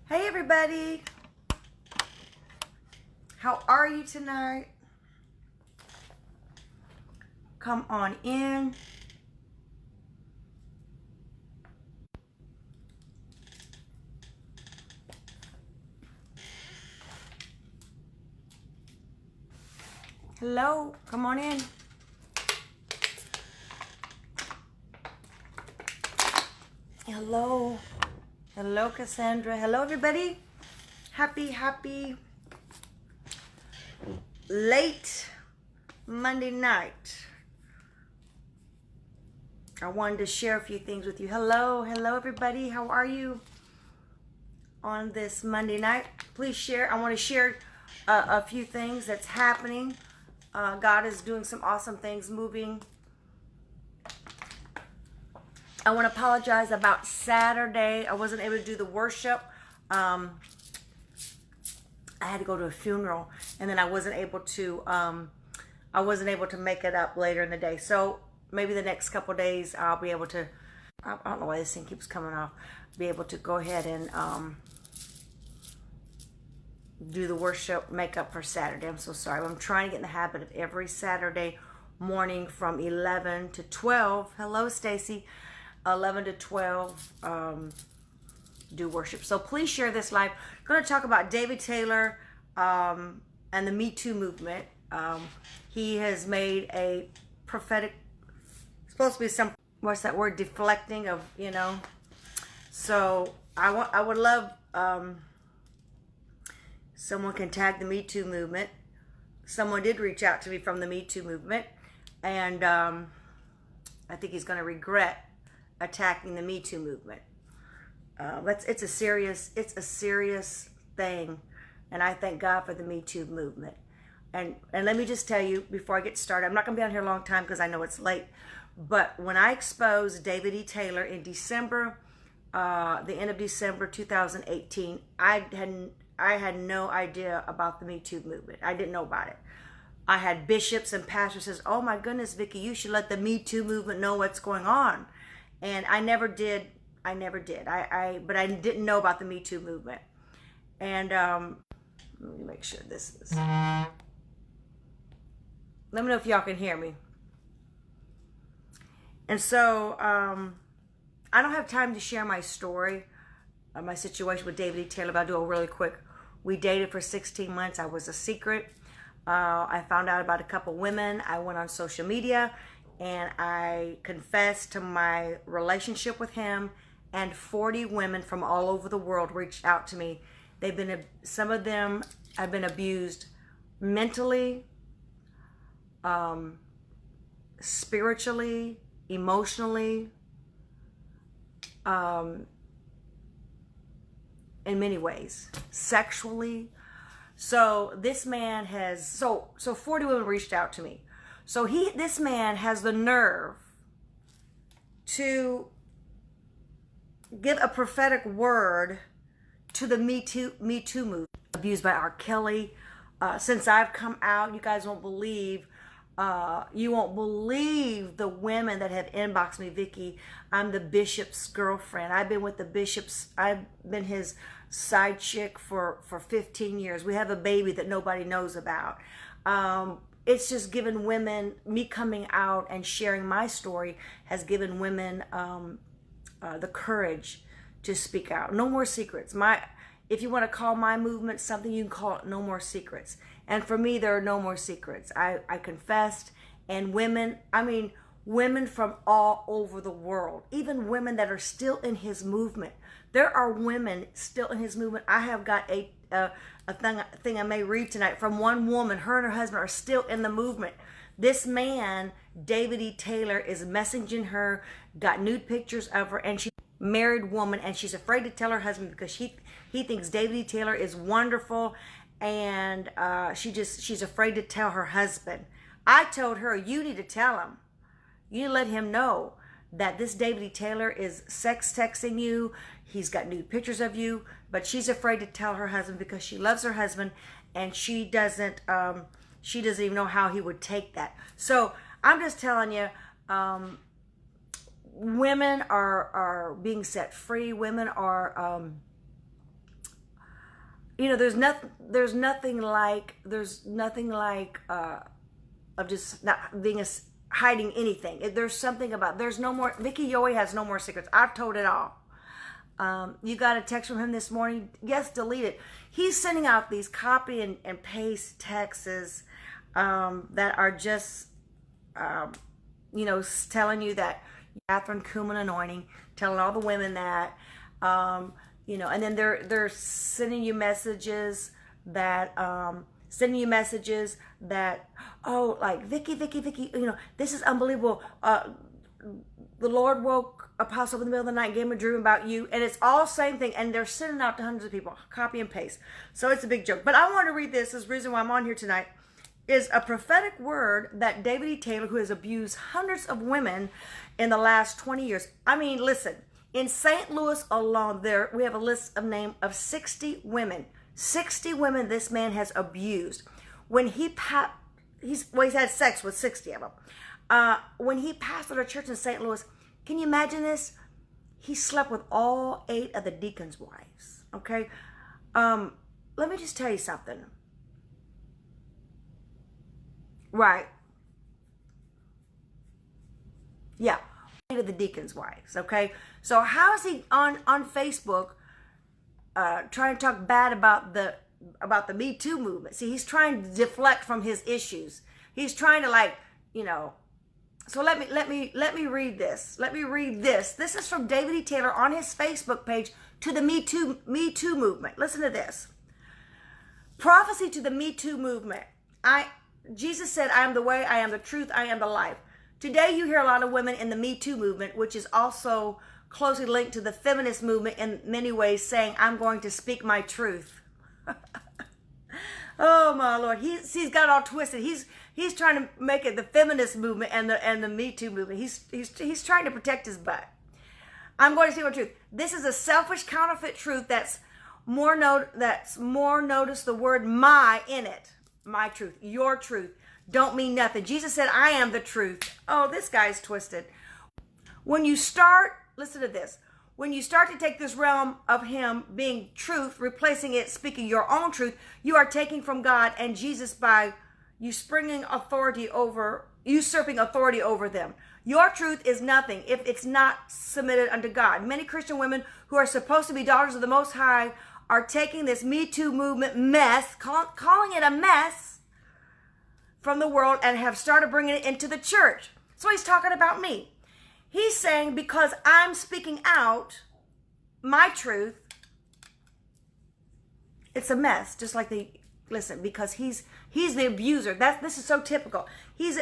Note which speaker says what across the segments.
Speaker 1: Hey everybody, how are you tonight? Come on in. Hello, come on in. Hello, hello Cassandra. Hello everybody. Happy late Monday night. I wanted to share a few things with you. Hello everybody. How are you on this Monday night? Please share. I want to share a few things that's happening. God is doing some awesome things, moving. I want to apologize about Saturday. I wasn't able to do the worship. I had to go to a funeral, and then I wasn't able to make it up later in the day. So maybe the next couple of days I'll be able to. I don't know why this thing keeps coming off. Be able to go ahead and do the worship, make up for Saturday. I'm so sorry. I'm trying to get in the habit of every Saturday morning from 11 to 12. Hello, Stacy. 11 to 12, do worship. So please share this live. I'm going to talk about David Taylor and the Me Too movement. He has made a prophetic, supposed to be some, what's that word, deflecting of, you know. So I would love someone can tag the Me Too movement. Someone did reach out to me from the Me Too movement, and I think he's going to regret attacking the Me Too movement. It's a serious thing, and I thank God for the Me Too movement. And let me just tell you before I get started, I'm not going to be on here a long time because I know it's late. But when I exposed David E. Taylor in December, the end of December 2018, I had no idea about the Me Too movement. I didn't know about it. I had bishops and pastors says, "Oh my goodness, Vicki, you should let the Me Too movement know what's going on." And I never did. But I didn't know about the Me Too movement. And let me make sure this is. Let me know if y'all can hear me. And so I don't have time to share my story, my situation with David E. Taylor, but I'll do it really quick. We dated for 16 months. I was a secret. I found out about a couple women. I went on social media and I confessed to my relationship with him, and 40 women from all over the world reached out to me. Some of them have been abused mentally, spiritually, emotionally, in many ways, sexually. So this man has, so 40 women reached out to me. So this man has the nerve to give a prophetic word to the Me Too movement. Abused by R. Kelly. Since I've come out, you guys won't believe. You won't believe the women that have inboxed me. Vicki, I'm the bishop's girlfriend. I've been with the bishop's. I've been his side chick for 15 years. We have a baby that nobody knows about. It's just given women, me coming out and sharing my story has given women the courage to speak out. No more secrets. If you want to call my movement something, you can call it No More Secrets. And for me, there are no more secrets. I confessed, and women from all over the world, even women that are still in his movement. There are women still in his movement. I have got a thing I may read tonight from one woman. Her and her husband are still in the movement. This man, David E. Taylor, is messaging her, got nude pictures of her, and she's a married woman, and she's afraid to tell her husband because he thinks David E. Taylor is wonderful, and she's afraid to tell her husband. I told her, you need to tell him. You need to let him know that this David E. Taylor is sex texting you. He's got nude pictures of you, but she's afraid to tell her husband because she loves her husband, and she doesn't even know how he would take that. So I'm just telling you, women are being set free. Women are you know, there's nothing like of just not being hiding anything. There's something about, there's no more, Vicki Yohe has no more secrets. I've told it all. You got a text from him this morning. Yes, delete it. He's sending out these copy and paste texts that are just, you know, telling you that Catherine Kuhlman anointing, telling all the women that, you know, and then they're sending you messages that, oh, like, Vicki, you know, this is unbelievable. The Lord woke Apostle in the middle of the night, gave him a dream about you, and it's all same thing, and they're sending out to hundreds of people, copy and paste. So it's a big joke. But I want to read this. This is the reason why I'm on here tonight, is a prophetic word that David E. Taylor, who has abused hundreds of women in the last 20 years. I mean, listen, in St. Louis alone, there we have a list of name of 60 women. 60 women this man has abused. When he's had sex with 60 of them. When he pastored a church in St. Louis, can you imagine this? He slept with all 8 of the deacons' wives. Okay? Let me just tell you something. Right. Yeah. 8 of the deacons' wives. Okay? So how is he on Facebook trying to talk bad about the Me Too movement? See, he's trying to deflect from his issues. He's trying to, like, you know. So let me read this. Let me read this. This is from David E. Taylor on his Facebook page to the Me Too movement. Listen to this. Prophecy to the Me Too movement. Jesus said, I am the way, I am the truth, I am the life. Today you hear a lot of women in the Me Too movement, which is also closely linked to the feminist movement in many ways, saying, I'm going to speak my truth. Oh my Lord, he's got it all twisted. He's trying to make it the feminist movement and the Me Too movement. He's trying to protect his butt. I'm going to speak my truth. This is a selfish counterfeit truth that's more notice the word my in it. My truth, your truth don't mean nothing. Jesus said, I am the truth. Oh, this guy's twisted. When you start, listen to this. When you start to take this realm of him being truth, replacing it, speaking your own truth, you are taking from God and Jesus by usurping authority over them. Your truth is nothing if it's not submitted unto God. Many Christian women who are supposed to be daughters of the Most High are taking this Me Too movement mess, calling it a mess from the world, and have started bringing it into the church. So he's talking about me. He's saying, because I'm speaking out my truth, it's a mess. Just like because he's the abuser. This is so typical. He's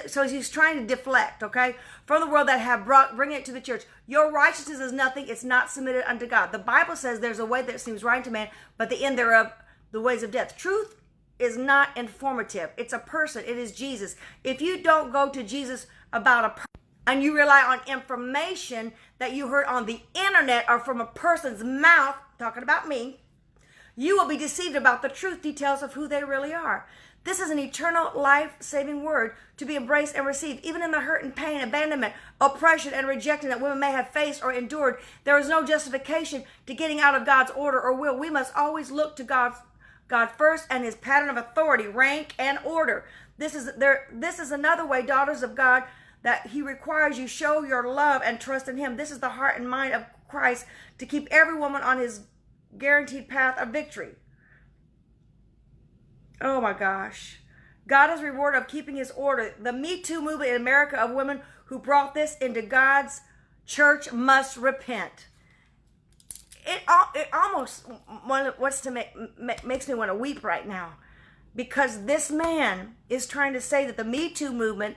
Speaker 1: trying to deflect, okay, from the world that have bring it to the church. Your righteousness is nothing. It's not submitted unto God. The Bible says there's a way that seems right to man, but the end thereof, the ways of death. Truth is not informative. It's a person. It is Jesus. If you don't go to Jesus about a person, and you rely on information that you heard on the internet or from a person's mouth, talking about me, you will be deceived about the truth details of who they really are. This is an eternal life-saving word to be embraced and received. Even in the hurt and pain, abandonment, oppression, and rejection that women may have faced or endured, there is no justification to getting out of God's order or will. We must always look to God first and his pattern of authority, rank, and order. This is another way, daughters of God, that he requires you show your love and trust in him. This is the heart and mind of Christ to keep every woman on his guaranteed path of victory. Oh my gosh. God is reward of keeping his order. The Me Too movement in America of women who brought this into God's church must repent. It almost makes me want to weep right now, because this man is trying to say that the Me Too movement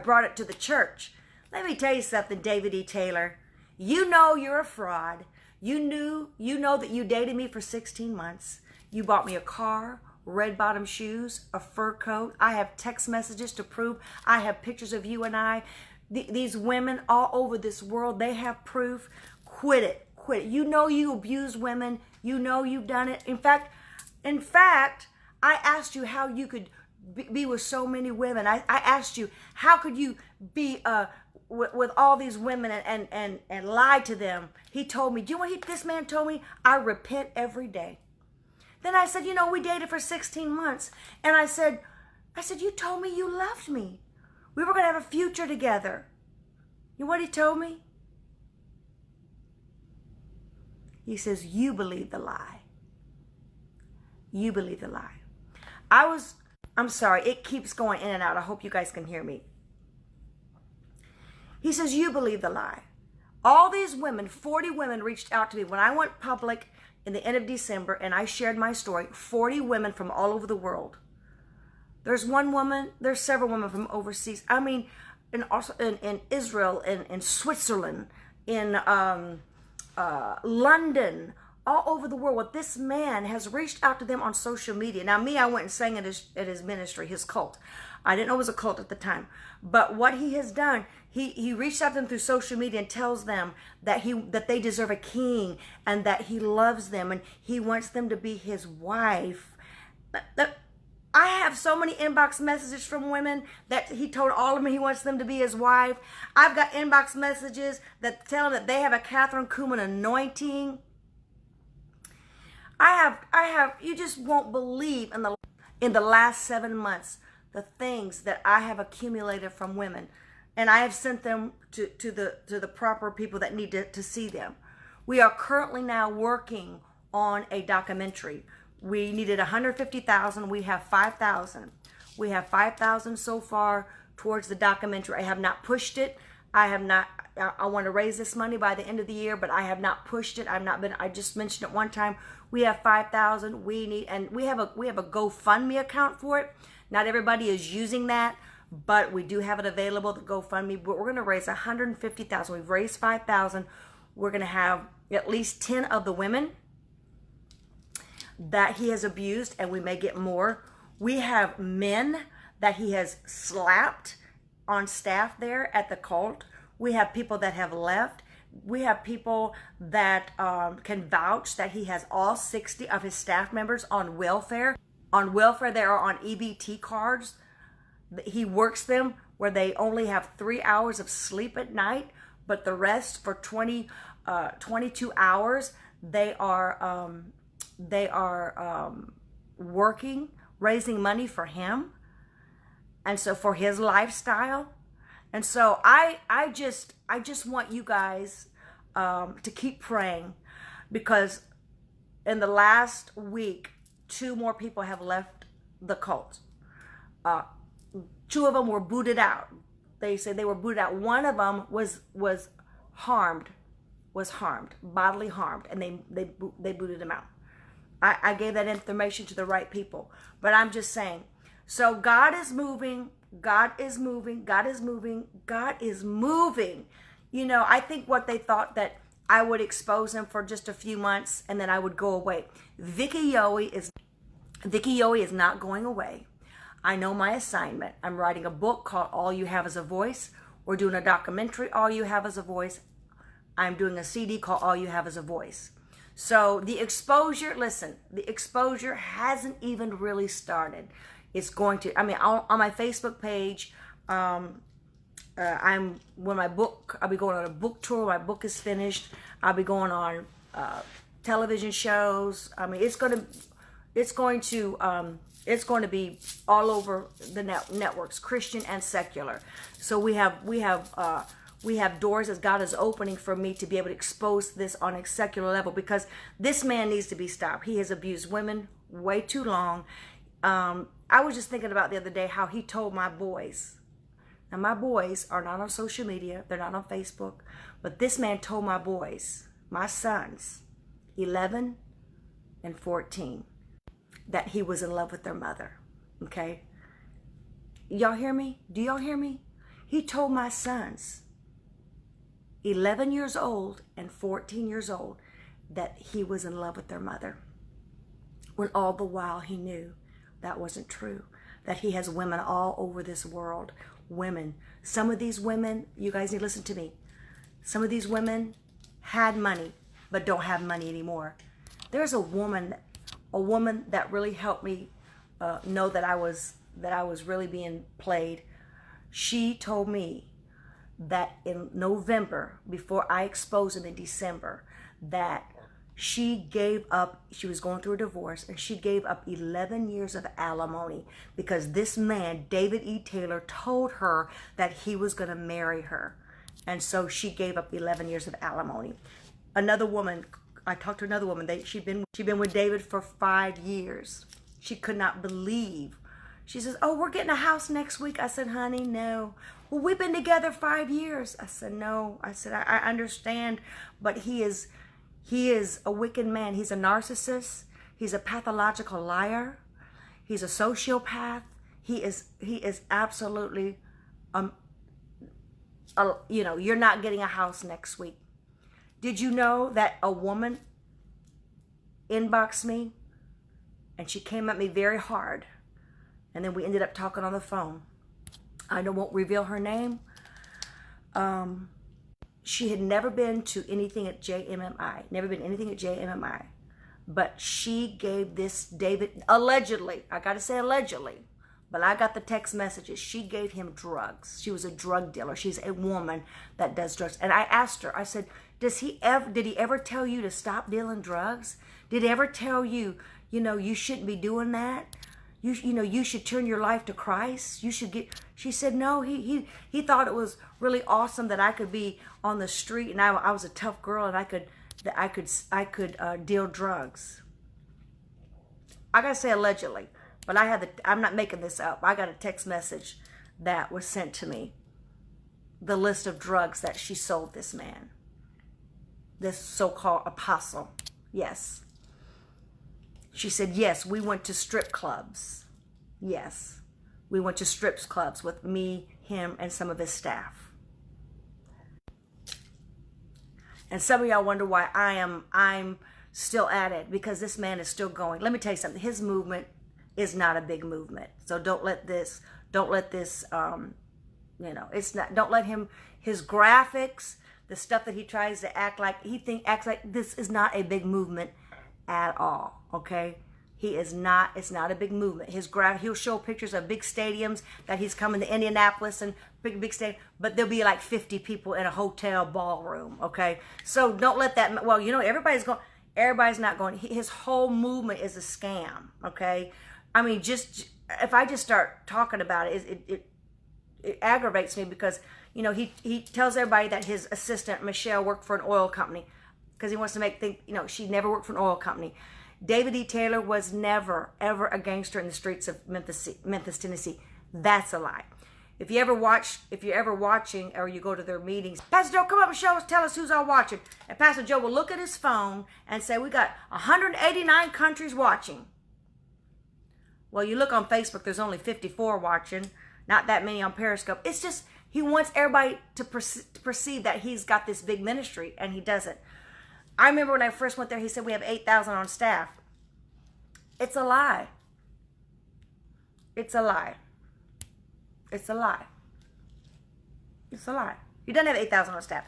Speaker 1: brought it to the church. Let me tell you something, David E. Taylor. You know you're a fraud. You know that you dated me for 16 months. You bought me a car, red bottom shoes, a fur coat. I have text messages to prove. I have pictures of you and I. These women all over this world, they have proof. Quit it. Quit it. You know you abuse women. You know you've done it. In fact, I asked you how you could be with so many women. I asked you, how could you be with all these women and lie to them? He told me, do you know what this man told me? I repent every day. Then I said, you know, we dated for 16 months. And I said, you told me you loved me. We were going to have a future together. You know what he told me? He says, you believe the lie. You believe the lie. I'm sorry, it keeps going in and out. I hope you guys can hear me. He says, you believe the lie. All these women, 40 women reached out to me when I went public in the end of December and I shared my story. 40 women from all over the world. There's one woman, there's several women from overseas. I mean, also in Israel, in Switzerland, in London, all over the world. What this man has reached out to them on social media. Now, me, I went and sang at his ministry, his cult. I didn't know it was a cult at the time. But what he has done, he reached out to them through social media and tells them that they deserve a king and that he loves them and he wants them to be his wife. I have so many inbox messages from women that he told all of them he wants them to be his wife. I've got inbox messages that tell them that they have a Catherine Kuhlman anointing. I have, you just won't believe in the last 7 months, the things that I have accumulated from women. And I have sent them to the proper people that need to see them. We are currently now working on a documentary. We needed 150,000. We have 5,000. We have 5,000 so far towards the documentary. I have not pushed it. I want to raise this money by the end of the year, but I have not pushed it. I just mentioned it one time. We have 5,000. We have a GoFundMe account for it. Not everybody is using that, but we do have it available, the GoFundMe. But we're going to raise 150,000. We've raised 5,000. We're going to have at least 10 of the women that he has abused, and we may get more. We have men that he has slapped on staff there at the cult. We have people that have left. We have people that can vouch that he has all 60 of his staff members on welfare. On welfare, they are on EBT cards. He works them where they only have 3 hours of sleep at night, but the rest for 22 hours, they are working, raising money for him, and so for his lifestyle. And so I just want you guys to keep praying, because in the last week, 2 more people have left the cult. 2 of them were booted out. They said they were booted out. One of them was harmed, bodily harmed, and they booted him out. I gave that information to the right people. But I'm just saying, so God is moving, God is moving, God is moving, God is moving. You know, I think what they thought that I would expose him for just a few months and then I would go away. Vicki Yohe is not going away. I know my assignment. I'm writing a book called All You Have Is a Voice. We're doing a documentary, All You Have Is a Voice. I'm doing a CD called All You Have Is a Voice. So the exposure, listen, the exposure hasn't even really started. It's going to, I mean, on my Facebook page, I'll be going on a book tour. My book is finished. I'll be going on television shows. I mean, it's going to be all over the networks, Christian and secular. So we have doors that God is opening for me to be able to expose this on a secular level, because this man needs to be stopped. He has abused women way too long. I was just thinking about the other day how he told my boys. Now, my boys are not on social media. They're not on Facebook. But this man told my boys, my sons, 11 and 14, that he was in love with their mother. Okay? Y'all hear me? Do y'all hear me? He told my sons, 11 years old and 14 years old, that he was in love with their mother. When all the while he knew that wasn't true. That he has women all over this world. Women. Some of these women, you guys need to listen to me. Some of these women had money, but don't have money anymore. There's a woman that really helped me know that I was really being played. She told me that in November, before I exposed him in December, that She gave up, she was going through a divorce, and she gave up 11 years of alimony because this man, David E. Taylor, told her that he was going to marry her. And so she gave up 11 years of alimony. Another woman, I talked to another woman, she'd been with David for 5 years. She could not believe. She says, oh, we're getting a house next week. I said, honey, no. Well, we've been together 5 years. I said, no. I said, I understand, but he is a wicked man. He's a narcissist. He's a pathological liar. He's a sociopath. He is absolutely, you're not getting a house next week. Did you know that a woman inboxed me and she came at me very hard, and then we ended up talking on the phone? I won't reveal her name. She had never been to anything at JMMI, but she gave this David, allegedly, I got to say allegedly, but I got the text messages. She gave him drugs. She was a drug dealer. She's a woman that does drugs. And I asked her, I said, did he ever tell you to stop dealing drugs? Did he ever tell you, you shouldn't be doing that? You should turn your life to Christ. You should get. She said, no, he thought it was really awesome that I could be on the street, and I was a tough girl, and I could deal drugs. I gotta say allegedly, but I'm not making this up. I got a text message that was sent to me, the list of drugs that she sold this man, this so-called apostle. Yes. She said, yes, we went to strip clubs. Yes, we went to strip clubs with me, him, and some of his staff. And some of y'all wonder why I'm still at it, because this man is still going. Let me tell you something. His movement is not a big movement. So don't let this, it's not, don't let him, his graphics, the stuff that he tries to acts like this is not a big movement at all, okay? It's not a big movement. He'll show pictures of big stadiums that he's coming to Indianapolis and big stadium, but there'll be like 50 people in a hotel ballroom, okay? So don't let that, everybody's not going, his whole movement is a scam, okay? I mean, if I just start talking about it, it aggravates me because, he tells everybody that his assistant, Michelle, worked for an oil company, because he wants to think, she never worked for an oil company. David E. Taylor was never, ever a gangster in the streets of Memphis, Tennessee. That's a lie. If you're ever watching or you go to their meetings, Pastor Joe, come up and tell us who's all watching. And Pastor Joe will look at his phone and say, we got 189 countries watching. Well, you look on Facebook, there's only 54 watching. Not that many on Periscope. It's just, he wants everybody to perceive that he's got this big ministry, and he doesn't. I remember when I first went there, he said we have 8,000 on staff. It's a lie. It's a lie. It's a lie. It's a lie. He doesn't have 8,000 on staff.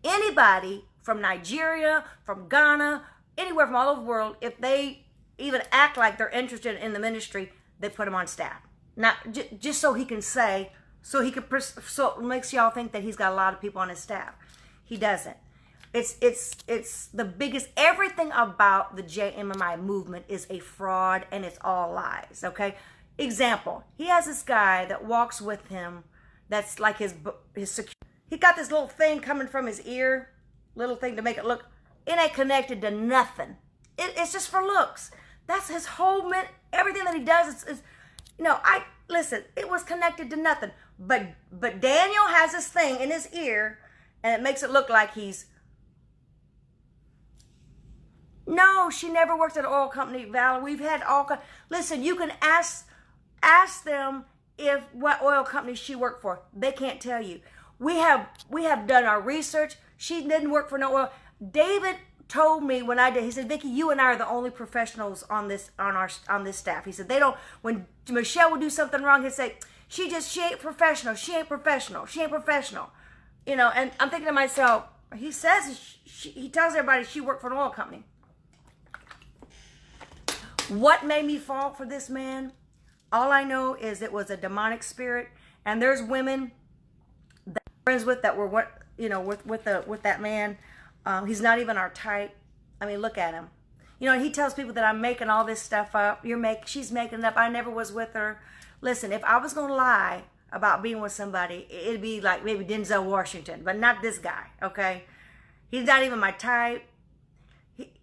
Speaker 1: Anybody from Nigeria, from Ghana, anywhere from all over the world, if they even act like they're interested in the ministry, they put them on staff. Not just so he can say, so it makes y'all think that he's got a lot of people on his staff. He doesn't. It's the biggest, everything about the JMMI movement is a fraud, and it's all lies, okay? Example, he has this guy that walks with him that's like his security. He got this little thing coming from his ear, little thing to make it look, it ain't connected to nothing. It's just for looks. That's his whole, everything that he does is listen, it was connected to nothing. But Daniel has this thing in his ear, and it makes it look like he's, no, she never worked at an oil company, Val. We've had all, listen, you can ask them what oil company she worked for. They can't tell you. We have done our research. She didn't work for no oil. David told me when I did, he said, Vicki, you and I are the only professionals on this staff. He said, when Michelle would do something wrong, he'd say, she ain't professional. She ain't professional. She ain't professional. And I'm thinking to myself, he says, he tells everybody she worked for an oil company. What made me fall for this man? All I know is it was a demonic spirit, and there's women that I'm friends with that were with that man. He's not even our type. I mean, look at him. You know, he tells people that I'm making all this stuff up. She's making it up. I never was with her. Listen, if I was going to lie about being with somebody, it'd be like maybe Denzel Washington, but not this guy, okay? He's not even my type.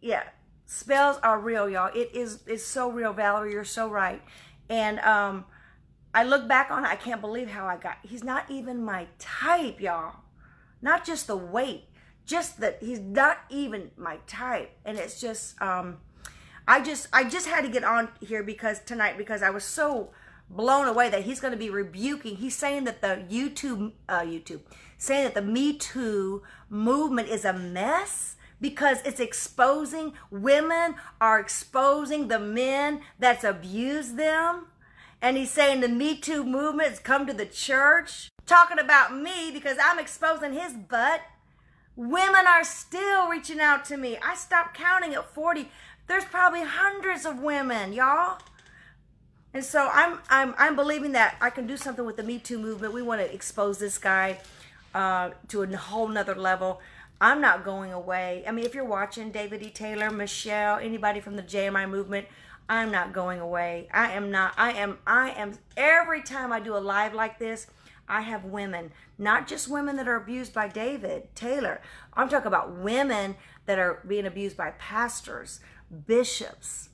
Speaker 1: Yeah, spells are real, y'all. It's so real, Valerie. You're so right. And I look back on it, I can't believe how he's not even my type, y'all. Not just the weight, just that he's not even my type. And it's just, I just had to get on here tonight because I was so blown away that he's going to be rebuking. He's saying that the saying that the Me Too movement is a mess because it's exposing, women are exposing the men that's abused them. And he's saying the Me Too movement has come to the church, talking about me because I'm exposing his butt. Women are still reaching out to me. I stopped counting at 40. There's probably hundreds of women, y'all. And so I'm believing that I can do something with the Me Too movement. We want to expose this guy to a whole nother level. I'm not going away. I mean, if you're watching, David E. Taylor, Michelle, anybody from the JMI movement, I'm not going away. I am, every time I do a live like this, I have women, not just women that are abused by David Taylor. I'm talking about women that are being abused by pastors, bishops,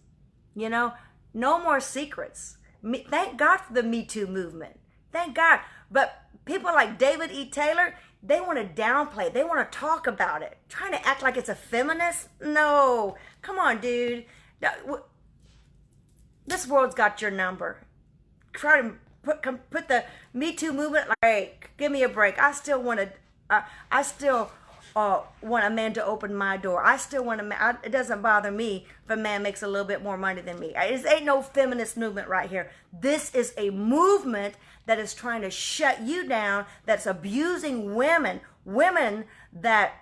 Speaker 1: you know, no more secrets. Thank God for the Me Too movement. Thank God. But people like David E. Taylor, they want to downplay it. They want to talk about it. Trying to act like it's a feminist? No. Come on, dude. This world's got your number. Try to put the Me Too movement like, give me a break. I still want a man to open my door. I still want it doesn't bother me if a man makes a little bit more money than me. It ain't no feminist movement right here. This is a movement that is trying to shut you down, that's abusing women that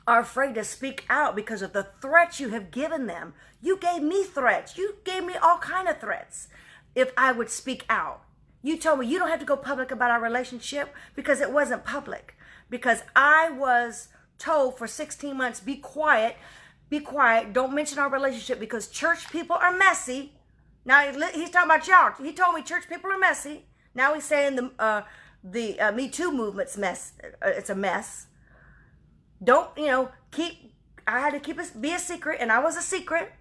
Speaker 1: are afraid to speak out because of the threats you have given them. You gave me threats. You gave me all kind of threats if I would speak out. You told me you don't have to go public about our relationship because it wasn't public. Because I was told for 16 months, be quiet, don't mention our relationship because church people are messy. Now he's talking about y'all. He told me church people are messy. Now he's saying the Me Too movement's mess. It's a mess. Don't, I had to be a secret, and I was a secret.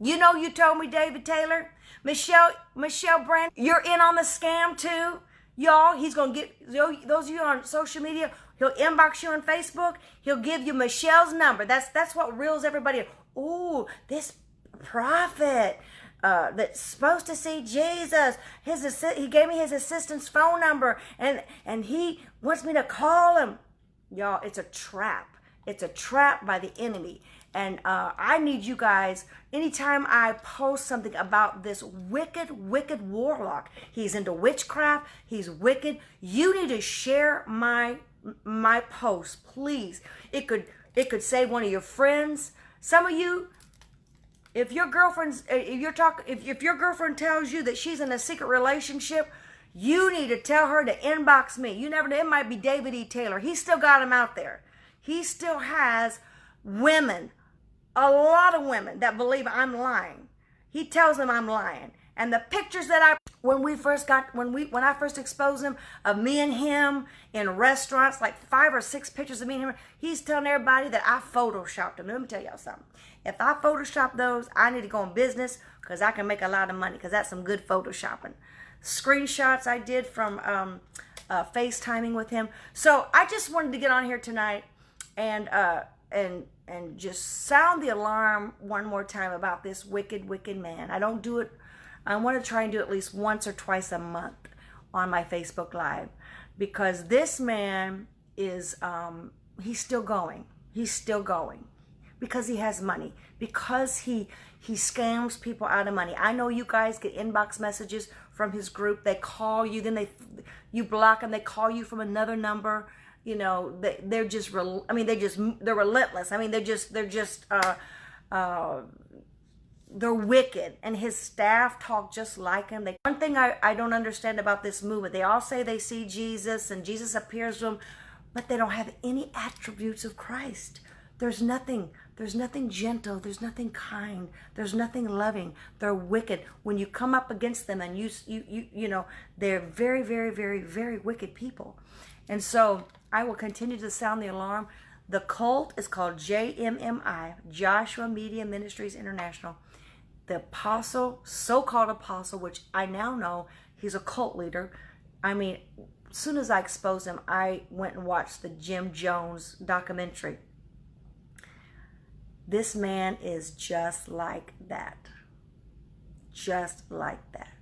Speaker 1: You know, you told me, David Taylor, Michelle Brand, you're in on the scam too. Y'all, he's going to get, those of you on social media, he'll inbox you on Facebook. He'll give you Michelle's number. That's what reels everybody. Ooh, this prophet that's supposed to see Jesus. He gave me his assistant's phone number, and he wants me to call him. Y'all, it's a trap. It's a trap by the enemy. And I need you guys, anytime I post something about this wicked warlock, he's into witchcraft, he's wicked, you need to share my post, please. It could save one of your friends. Some of you, if your girlfriend tells you that she's in a secret relationship, you need to tell her to inbox me. You never know, it might be David E. Taylor. He still got him out there. He still has women, a lot of women that believe I'm lying. He tells them I'm lying. And the pictures that when I first exposed him of me and him in restaurants, like 5 or 6 pictures of me and him, he's telling everybody that I photoshopped him. Let me tell y'all something. If I Photoshop those, I need to go in business because I can make a lot of money because that's some good Photoshopping. Screenshots I did from FaceTiming with him. So I just wanted to get on here tonight and just sound the alarm one more time about this wicked man. I don't do it. I want to try and do it at least once or twice a month on my Facebook Live because this man is he's still going. He's still going because he has money, because he scams people out of money. I know you guys get inbox messages from his group. They call you, then you block them. They call you from another number. You know, they're relentless. I mean, they're wicked, and his staff talk just like him. One thing I don't understand about this movement, they all say they see Jesus and Jesus appears to them, but they don't have any attributes of Christ. There's nothing gentle. There's nothing kind. There's nothing loving. They're wicked. When you come up against them and you know, they're very, very, very, very wicked people. And so I will continue to sound the alarm. The cult is called JMMI, Joshua Media Ministries International. The apostle, so-called apostle, which I now know he's a cult leader. I mean, as soon as I exposed him, I went and watched the Jim Jones documentary. This man is just like that. Just like that.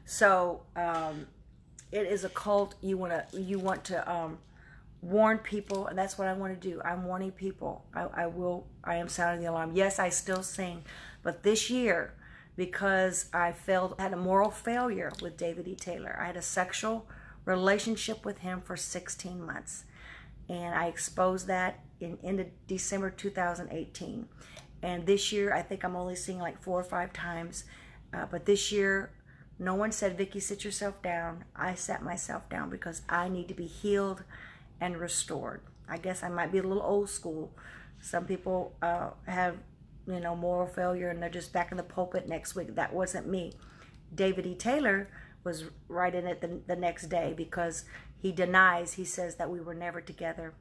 Speaker 1: So, it is a cult. You want to warn people, and that's what I want to do. I'm warning people. I am sounding the alarm. Yes, I still sing, but this year, because I had a moral failure with David E. Taylor. I had a sexual relationship with him for 16 months, and I exposed that in December 2018. And this year, I think I'm only singing like 4 or 5 times, but this year, no one said, Vicki, sit yourself down. I sat myself down because I need to be healed and restored. I guess I might be a little old school. Some people have, you know, moral failure and they're just back in the pulpit next week. That wasn't me. David E. Taylor was right in it the next day because he denies, he says that we were never together.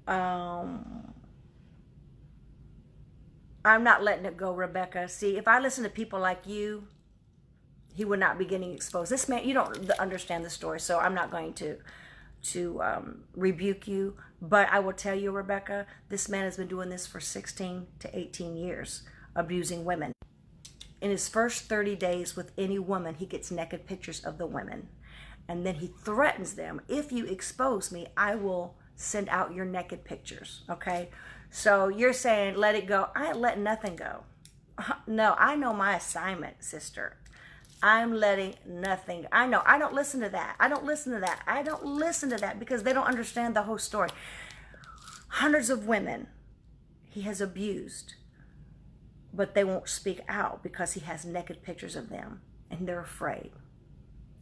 Speaker 1: I'm not letting it go, Rebecca. See, if I listen to people like you, he would not be getting exposed. This man, you don't understand the story, so I'm not going to rebuke you. But I will tell you, Rebecca, this man has been doing this for 16 to 18 years, abusing women. In his first 30 days with any woman, he gets naked pictures of the women. And then he threatens them, if you expose me, I will send out your naked pictures, okay? So you're saying, let it go. I ain't letting nothing go. No, I know my assignment, sister. I'm letting nothing. I know. I don't listen to that. I don't listen to that. I don't listen to that because they don't understand the whole story. Hundreds of women he has abused, but they won't speak out because he has naked pictures of them and they're afraid.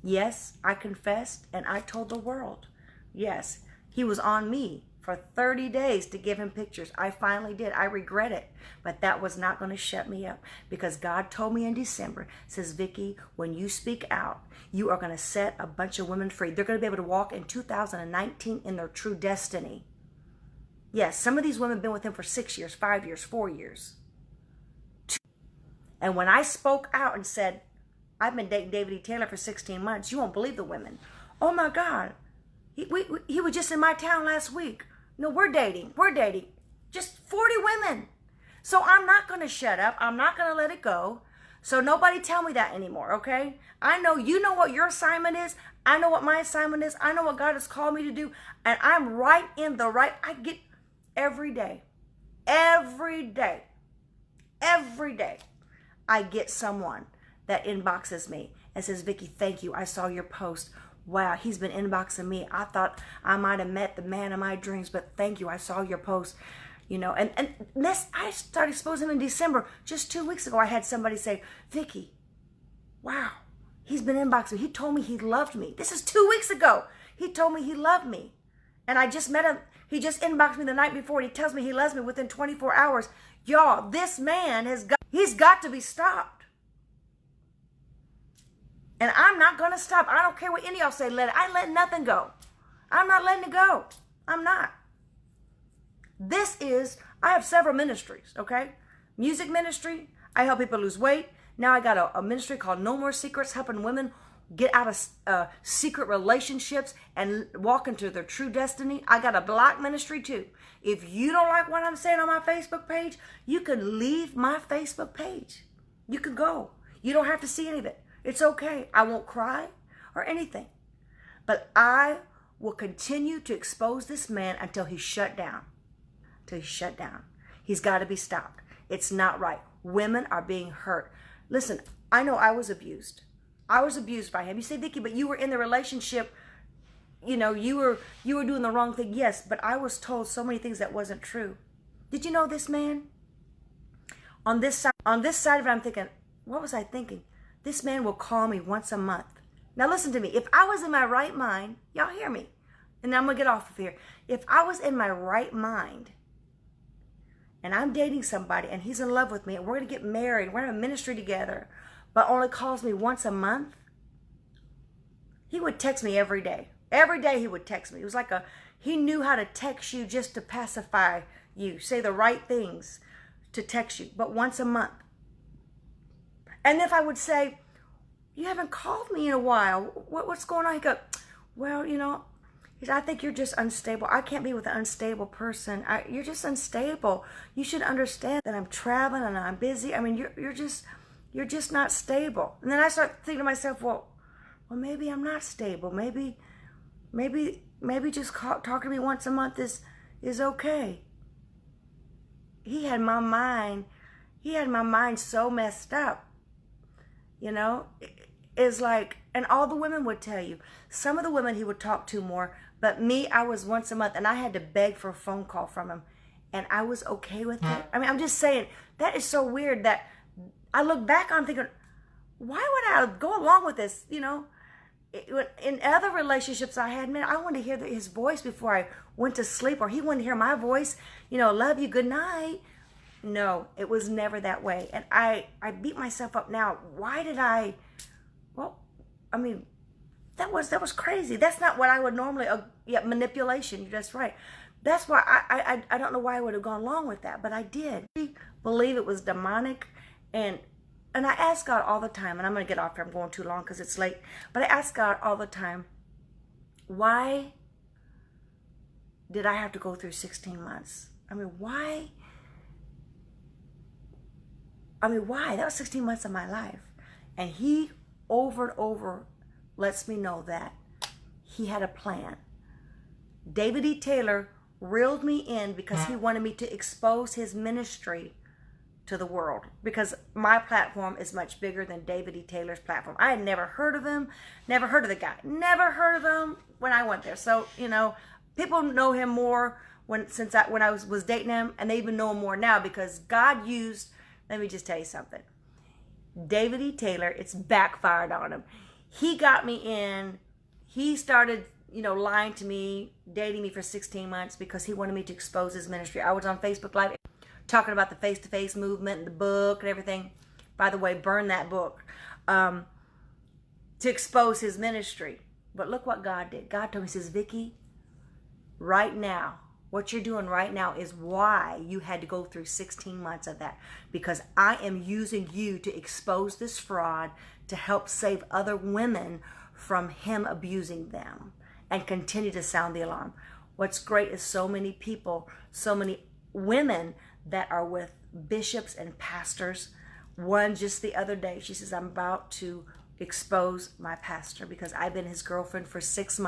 Speaker 1: Yes, I confessed and I told the world. Yes, he was on me for 30 days to give him pictures. I finally did. I regret it. But that was not going to shut me up because God told me in December, says, Vicki, when you speak out, you are going to set a bunch of women free. They're going to be able to walk in 2019 in their true destiny. Yes, some of these women have been with him for 6 years, 5 years, 4 years. And when I spoke out and said, I've been dating David E. Taylor for 16 months, you won't believe the women. Oh my God. He was just in my town last week. No, we're dating. Just 40 women. So I'm not going to shut up. I'm not going to let it go. So nobody tell me that anymore, okay? I know you know what your assignment is. I know what my assignment is. I know what God has called me to do. And I'm right in the right. I get every day. Every day. Every day. I get someone that inboxes me and says, Vicki, thank you. I saw your post. Wow, he's been inboxing me. I thought I might have met the man of my dreams, but thank you. I saw your post, you know. And this, I started exposing him in December. Just 2 weeks ago, I had somebody say, Vicki, wow, he's been inboxing me. He told me he loved me. This is 2 weeks ago. He told me he loved me. And I just met him. He just inboxed me the night before, and he tells me he loves me within 24 hours. Y'all, this man he's got to be stopped. And I'm not going to stop. I don't care what any of y'all say. I let nothing go. I'm not letting it go. I'm not. I have several ministries, okay? Music ministry. I help people lose weight. Now I got a ministry called No More Secrets, helping women get out of secret relationships and walk into their true destiny. I got a black ministry too. If you don't like what I'm saying on my Facebook page, you can leave my Facebook page. You can go. You don't have to see any of it. It's okay. I won't cry or anything. But I will continue to expose this man until he's shut down. Until he's shut down. He's got to be stopped. It's not right. Women are being hurt. Listen, I know I was abused. I was abused by him. You say, Vicki, but you were in the relationship. You know, you were doing the wrong thing. Yes, but I was told so many things that wasn't true. Did you know this man? On this side of it, I'm thinking, what was I thinking? This man will call me once a month. Now listen to me. If I was in my right mind, y'all hear me. and I'm going to get off of here. If I was in my right mind and I'm dating somebody and he's in love with me and we're going to get married, we're going to have a ministry together, but only calls me once a month, he would text me every day. Every day he would text me. It was like he knew how to text you just to pacify you, say the right things to text you, but once a month. And if I would say, you haven't called me in a while, what's going on? He'd go, well, you know, I think you're just unstable. I can't be with an unstable person. You're just unstable. You should understand that I'm traveling and I'm busy. I mean, you're just not stable. And then I start thinking to myself, well, maybe I'm not stable. Maybe just talking to me once a month is okay. He had my mind so messed up. You know, it's like, and all the women would tell you, some of the women he would talk to more, but me, I was once a month, and I had to beg for a phone call from him, and I was okay with it. I mean, I'm just saying, that is so weird that I look back on thinking, why would I go along with this? You know, in other relationships I had, man, I wanted to hear his voice before I went to sleep, or he wanted to hear my voice, you know, love you, good night. No, it was never that way. And I beat myself up now. Why did I? Well, I mean, that was crazy. That's not what I would normally, manipulation. That's right. That's why I don't know why I would have gone along with that, but I did. I believe it was demonic. And I ask God all the time, and I'm going to get off here. I'm going too long because it's late. But I ask God all the time, why did I have to go through 16 months? I mean, why? That was 16 months of my life. And he over and over lets me know that he had a plan. David E. Taylor reeled me in because he wanted me to expose his ministry to the world, because my platform is much bigger than David E. Taylor's platform. I had never heard of him, never heard of the guy, never heard of him when I went there. So, you know, people know him more when I was dating him, and they even know him more now because God used. Let me just tell you something. David E. Taylor, it's backfired on him. He got me in. He started, you know, lying to me, dating me for 16 months because he wanted me to expose his ministry. I was on Facebook Live talking about the face-to-face movement and the book and everything. By the way, burn that book. To expose his ministry. But look what God did. God told me, he says, Vicki, right now, what you're doing right now is why you had to go through 16 months of that. Because I am using you to expose this fraud to help save other women from him abusing them and continue to sound the alarm. What's great is so many people, so many women that are with bishops and pastors. One just the other day, she says, I'm about to expose my pastor because I've been his girlfriend for 6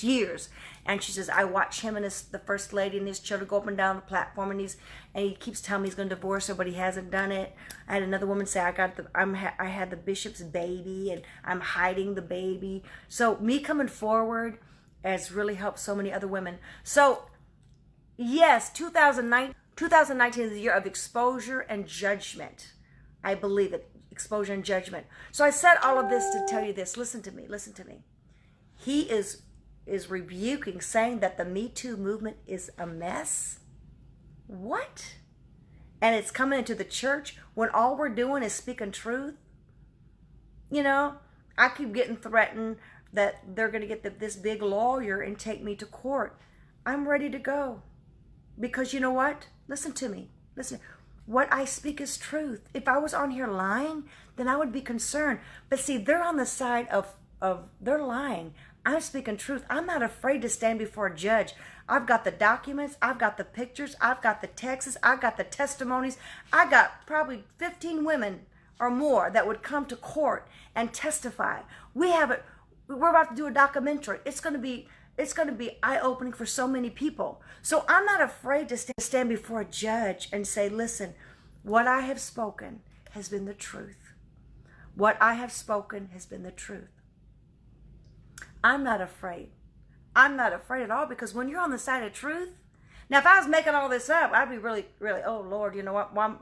Speaker 1: years, and she says I watch him and the first lady and his children go up and down the platform, and he keeps telling me he's going to divorce her, but he hasn't done it. I had another woman say I had the bishop's baby and I'm hiding the baby. So me coming forward has really helped so many other women. So yes, 2019 is the year of exposure and judgment. I believe it. Exposure and judgment. So I said all of this to tell you this. Listen to me. He is rebuking, saying that the Me Too movement is a mess. What? And it's coming into the church when all we're doing is speaking truth. You know, I keep getting threatened that they're going to get this big lawyer and take me to court. I'm ready to go. Because you know what? Listen to me. Listen. What I speak is truth. If I was on here lying, then I would be concerned. But see, they're on the side of they're lying. I'm speaking truth. I'm not afraid to stand before a judge. I've got the documents. I've got the pictures. I've got the texts. I've got the testimonies. I got probably 15 women or more that would come to court and testify. We're about to do a documentary. It's going to be eye-opening for so many people. So I'm not afraid to stand before a judge and say, listen, what I have spoken has been the truth. What I have spoken has been the truth. I'm not afraid. I'm not afraid at all, because when you're on the side of truth, now if I was making all this up, I'd be really, really, oh Lord, you know what? I'm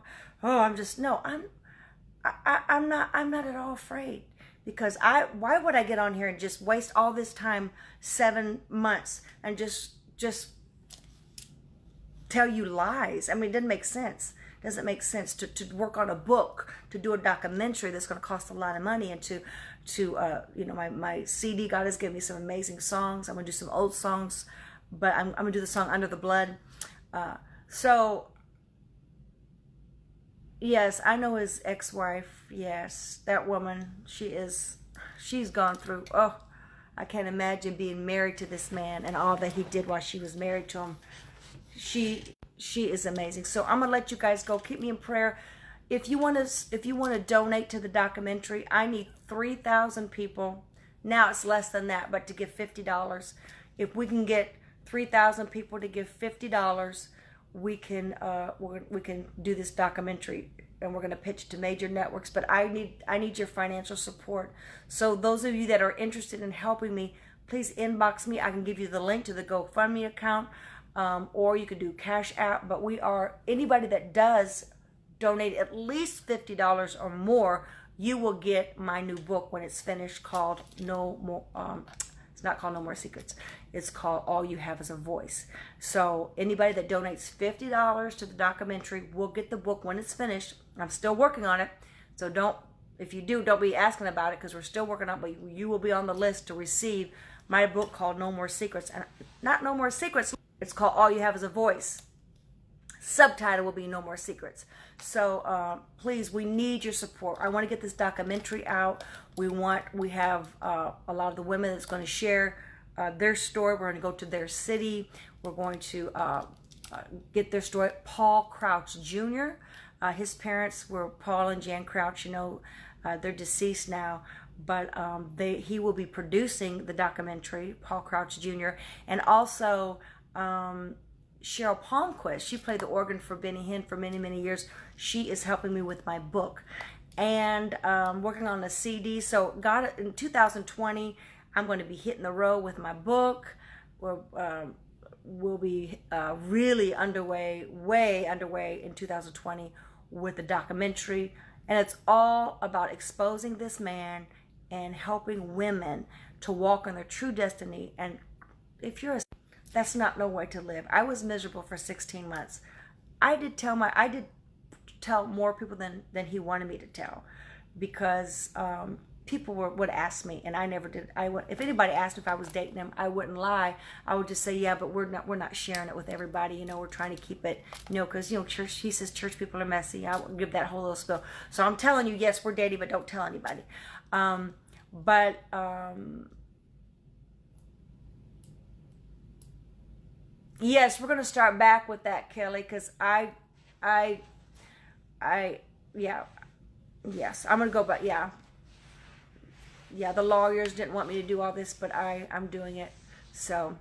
Speaker 1: not at all afraid, because why would I get on here and just waste all this time, 7 months, and just tell you lies? I mean, it doesn't make sense. It doesn't make sense to work on a book, to do a documentary that's going to cost a lot of money, and to you know, my CD, God has given me some amazing songs. I'm going to do some old songs, but I'm going to do the song Under the Blood. So yes, I know his ex-wife. Yes, that woman, she's gone through, oh, I can't imagine being married to this man and all that he did while she was married to him. She is amazing. So I'm gonna let you guys go. Keep me in prayer. If you want to donate to the documentary, I need 3,000 people. Now it's less than that, but to give $50. If we can get 3,000 people to give $50, we can do this documentary, and we're going to pitch to major networks. But I need your financial support. So those of you that are interested in helping me, please inbox me. I can give you the link to the GoFundMe account, or you could do Cash App. But anybody that does donate at least $50 or more, you will get my new book when it's finished, called No More. It's not called No More Secrets. It's called All You Have Is a Voice. So anybody that donates $50 to the documentary will get the book when it's finished. I'm still working on it, so if you do, don't be asking about it, because we're still working on it. But you will be on the list to receive my book called No More Secrets, and not No More Secrets. It's called All You Have Is a Voice. Subtitle will be No More Secrets. So please, we need your support. I want to get this documentary out. We have a lot of the women that's going to share their story. We're going to go to their city. We're going to get their story. Paul Crouch Jr., his parents were Paul and Jan Crouch. You know, they're deceased now, but he will be producing the documentary, Paul Crouch Jr., and also Cheryl Palmquist. She played the organ for Benny Hinn for many, many years. She is helping me with my book and working on a CD. So in 2020, I'm going to be hitting the road with my book. We'll be really way underway in 2020 with the documentary. And it's all about exposing this man and helping women to walk in their true destiny. And if you're that's not no way to live. I was miserable for 16 months. I did tell more people than he wanted me to tell, because people would ask me, and I never did. If anybody asked me if I was dating him, I wouldn't lie. I would just say, yeah, but we're not sharing it with everybody. You know, we're trying to keep it, you know, because, you know, he says church people are messy. I wouldn't give that whole little spill. So I'm telling you, yes, we're dating, but don't tell anybody. Yes, we're going to start back with that, Kelly, because yes, I'm going to go back, yeah, the lawyers didn't want me to do all this, but I'm doing it, so,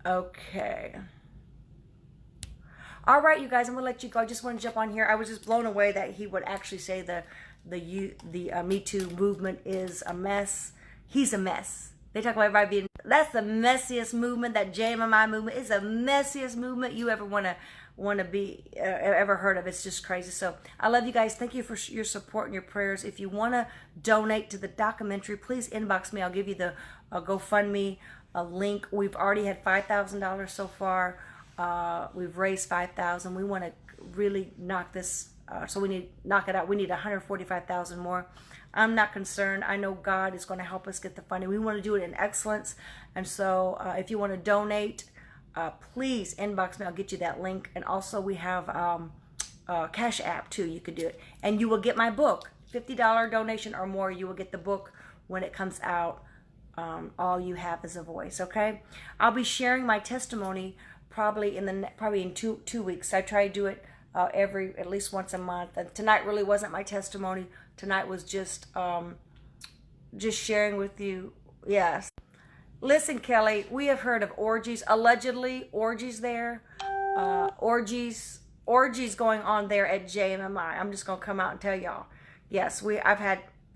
Speaker 1: okay. All right, you guys, I'm going to let you go. I just want to jump on here. I was just blown away that he would actually say the Me Too movement is a mess. He's a mess. They talk about everybody being, that's the messiest movement. That JMMI movement is the messiest movement you ever want to be ever heard of. It's just crazy. So I love you guys. Thank you for your support and your prayers. If you want to donate to the documentary, please inbox me. I'll give you the GoFundMe link. We've already had $5,000 so far. We've raised $5,000. We want to really knock this. So we need to knock it out. We need $145,000 more. I'm not concerned. I know God is going to help us get the funding. We want to do it in excellence. And so if you want to donate, please inbox me. I'll get you that link. And also we have Cash App too. You could do it. And you will get my book. $50 donation or more, you will get the book when it comes out. All You Have Is a Voice. Okay? I'll be sharing my testimony probably in two weeks. I try to do it at least once a month. And tonight really wasn't my testimony. Tonight was just sharing with you. Yes. Listen, Kelly, we have heard of orgies, allegedly orgies there, orgies going on there at JMMI. I'm just gonna come out and tell y'all. Yes,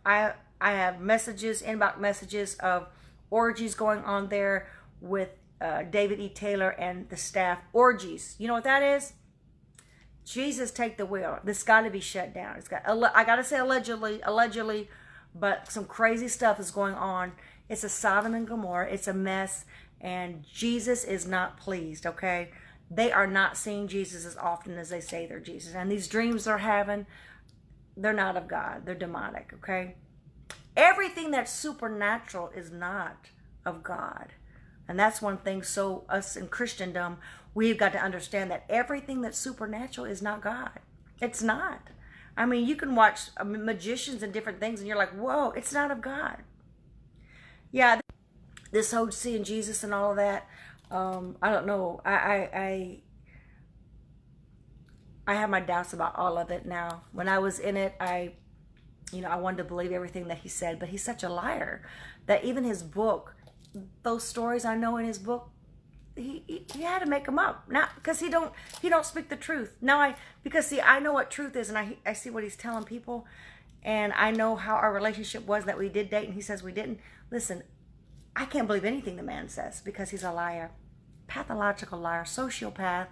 Speaker 1: I have messages, inbox messages of orgies going on there with David E. Taylor and the staff. Orgies. You know what that is? Jesus, take the wheel. This got to be shut down. I got to say allegedly, but some crazy stuff is going on. It's a Sodom and Gomorrah. It's a mess, and Jesus is not pleased, okay? They are not seeing Jesus as often as they say they're Jesus. And these dreams they're having, they're not of God. They're demonic, okay? Everything that's supernatural is not of God. And that's one thing. So us in Christendom, we've got to understand that everything that's supernatural is not God. It's not. I mean, you can watch magicians and different things and you're like, whoa, it's not of God. Yeah, this whole seeing Jesus and all of that, I don't know. I have my doubts about all of it now. When I was in it, I wanted to believe everything that he said, but he's such a liar that even his book, those stories I know in his book, he had to make them up. Not because he don't speak the truth. Because I know what truth is, and I see what he's telling people, and I know how our relationship was, that we did date and he says we didn't. Listen, I can't believe anything the man says because he's a liar, pathological liar, sociopath,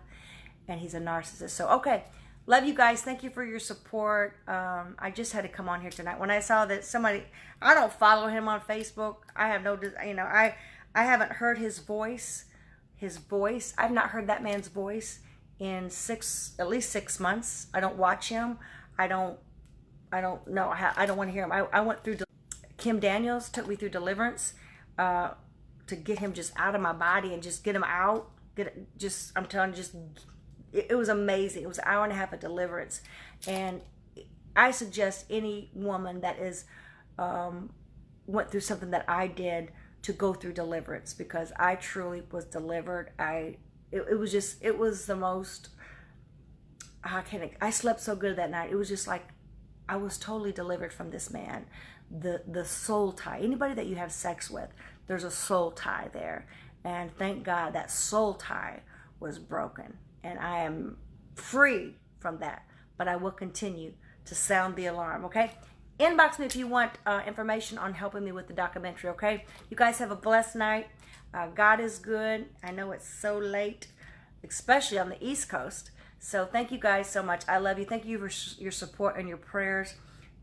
Speaker 1: and he's a narcissist. So, okay, love you guys. Thank you for your support. I just had to come on here tonight. When I saw that somebody, I don't follow him on Facebook. I have no, I haven't heard his voice. I've not heard that man's voice in at least 6 months. I don't watch him. I don't know. I don't want to hear him. I went through, Kim Daniels took me through deliverance to get him just out of my body and just get him out. I'm telling you, it was amazing. It was an hour and a half of deliverance. And I suggest any woman that is went through something that I did to go through deliverance, because I truly was delivered. It was the most, I slept so good that night. It was just like I was totally delivered from this man. The soul tie. Anybody that you have sex with, there's a soul tie there. And thank God that soul tie was broken. And I am free from that. But I will continue to sound the alarm, okay? Inbox me if you want information on helping me with the documentary, okay? You guys have a blessed night. God is good. I know it's so late, especially on the East Coast. So thank you guys so much. I love you. Thank you for your support and your prayers.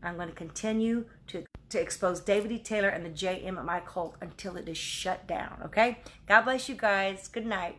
Speaker 1: I'm going to continue to expose David E. Taylor and the JMMI cult until it is shut down, okay? God bless you guys. Good night.